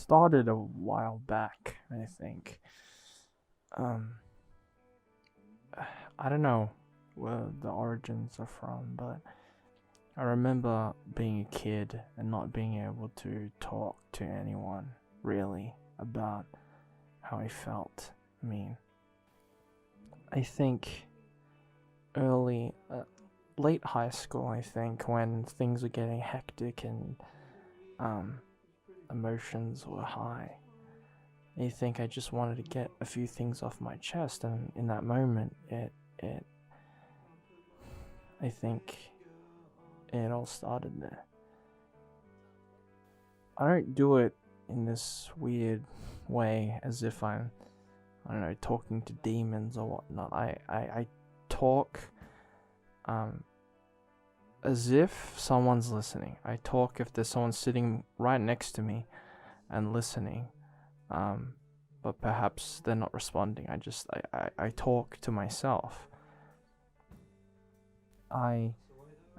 started a while back, I think. Um, I don't know where the origins are from, but I remember being a kid and not being able to talk to anyone really about how I felt. I mean, I think late high school, I think, when things were getting hectic and emotions were high. I think I just wanted to get a few things off my chest, and in that moment, I think it all started there. I don't do it in this weird way as if I don't know, talking to demons or whatnot. I talk as if someone's listening. I talk if there's someone sitting right next to me and listening. But perhaps they're not responding. I talk to myself. I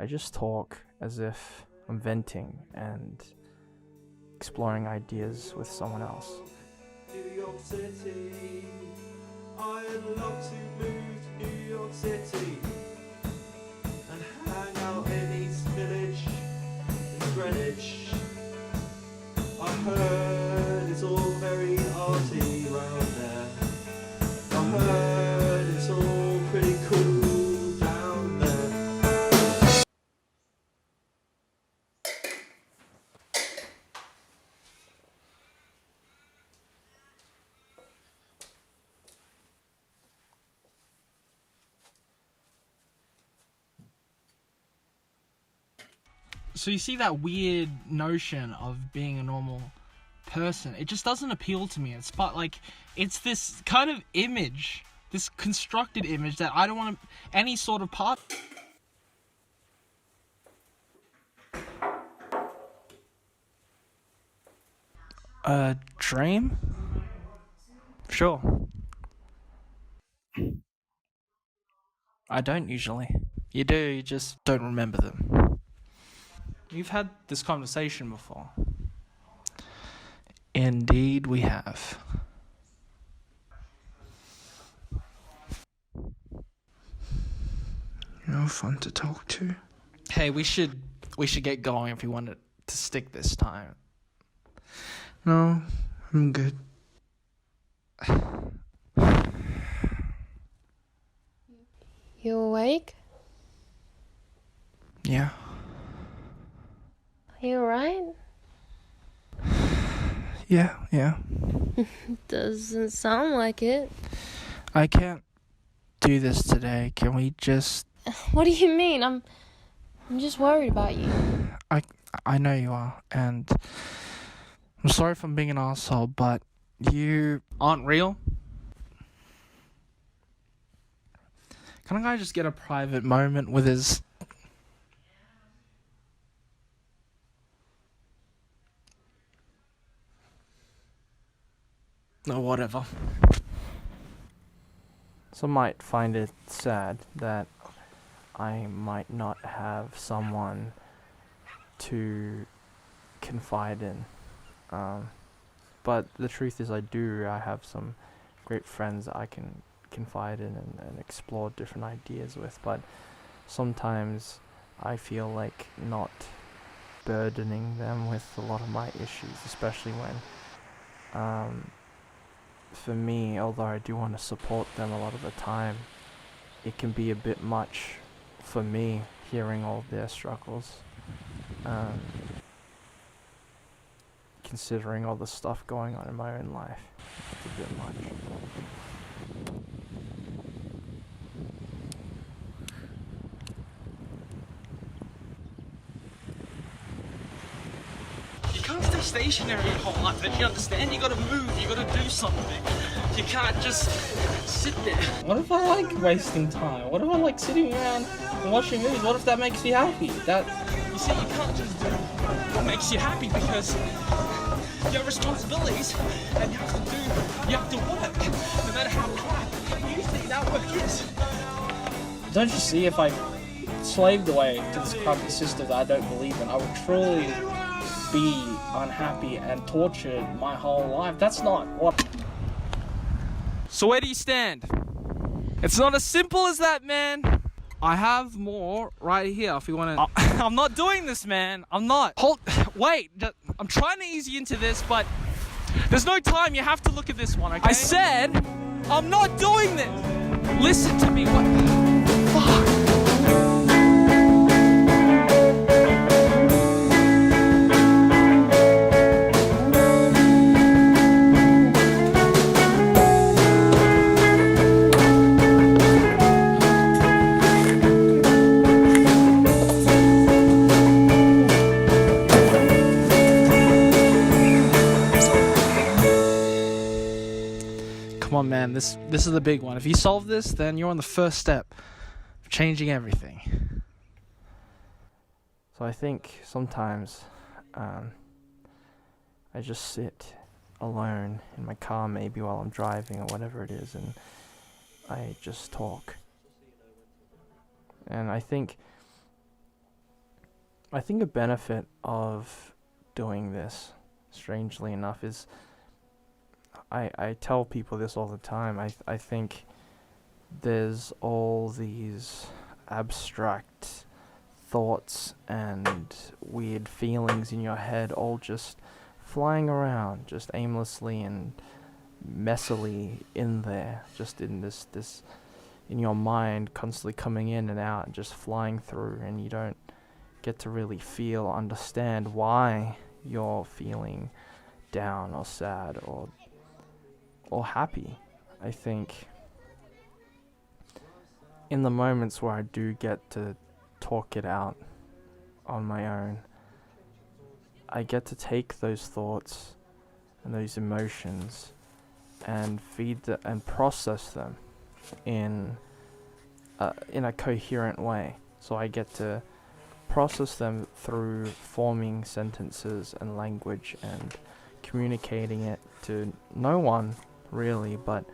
just talk as if I'm venting and exploring ideas with someone else. New York City, I'd love to move to New York City and hang out in East Village, in Greenwich. I heard it's all very arty round there. I heard it's all pretty cool down there. So you see that weird notion of being a normal person, it just doesn't appeal to me. It's this kind of image, this constructed image that I don't want any sort of part. A dream? Sure. I don't usually. You do, you just don't remember them. We've had this conversation before. Indeed, we have. You're fun to talk to. Hey, we should get going if we want to stick this time. No, I'm good. You awake? Yeah. Are you alright? Yeah. Doesn't sound like it. I can't do this today. Can we just... What do you mean? I'm just worried about you. I know you are, and I'm sorry if I'm being an asshole, but you aren't real. Can a guy just get a private moment with his... No, whatever. Some might find it sad that I might not have someone to confide in. But the truth is I do. I have some great friends that I can confide in and explore different ideas with. But sometimes I feel like not burdening them with a lot of my issues, especially when... for me, although I do want to support them a lot of the time, it can be a bit much for me hearing all their struggles. Considering all the stuff going on in my own life, it's a bit much. You can't stay stationary your whole life, don't you understand? You gotta move, you gotta do something. You can't just sit there. What if I like wasting time? What if I like sitting around and watching movies? What if that makes you happy? You see, you can't just do what makes you happy because you have responsibilities and you have to work, no matter how crap you think that work is. Don't you see, if I slaved away to this crappy system that I don't believe in, I would truly be unhappy and tortured my whole life. That's not what. So where do you stand? It's not as simple as that, man. I have more right here if you want to. I'm not doing this, man. I'm not. Wait. I'm trying to ease you into this, but there's no time. You have to look at this one, okay? I said I'm not doing this. Listen to me. What? Fuck. Come on, man, this is the big one. If you solve this, then you're on the first step of changing everything. So I think sometimes I just sit alone in my car, maybe while I'm driving or whatever it is, and I just talk. And I think a benefit of doing this, strangely enough, is I tell people this all the time. I think there's all these abstract thoughts and weird feelings in your head all just flying around, just aimlessly and messily in there, just in this in your mind, constantly coming in and out and just flying through, and you don't get to really feel, understand why you're feeling down or sad or happy. I think in the moments where I do get to talk it out on my own, I get to take those thoughts and those emotions and and process them in a coherent way. So I get to process them through forming sentences and language and communicating it to no one really, but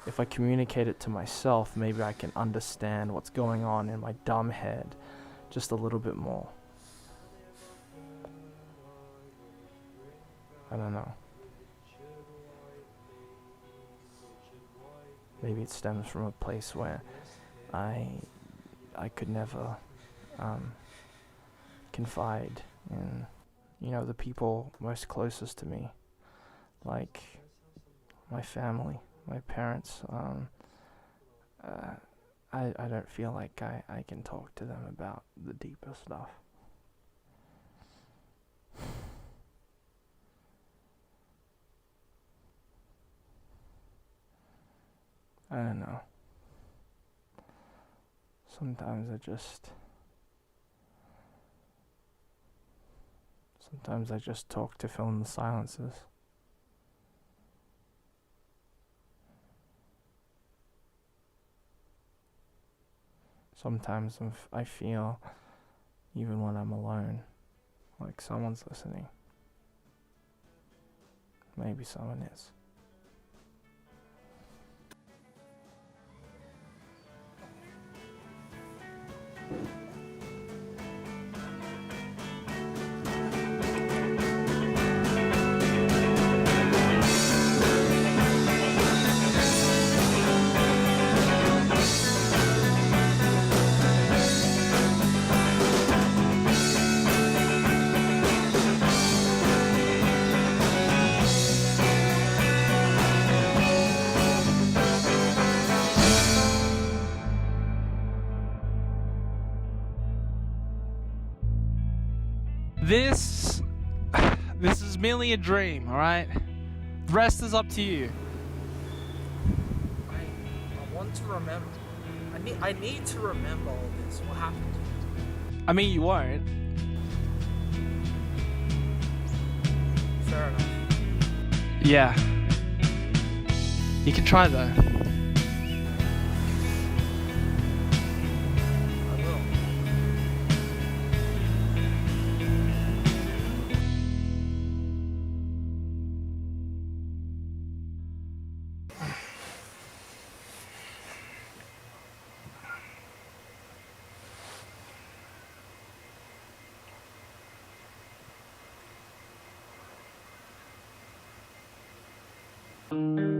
if I communicate it to myself, maybe I can understand what's going on in my dumb head just a little bit more. I don't know. Maybe it stems from a place where I could never confide in, the people most closest to me, like my family, my parents. I don't feel like I can talk to them about the deeper stuff. I don't know. Sometimes I just talk to fill in the silences. Sometimes I feel, even when I'm alone, like someone's listening. Maybe someone is. This is merely a dream, alright? The rest is up to you. I want to remember. I need to remember all this. What happened to me? I mean, you won't. Fair enough. Yeah. You can try though. I will. Bye.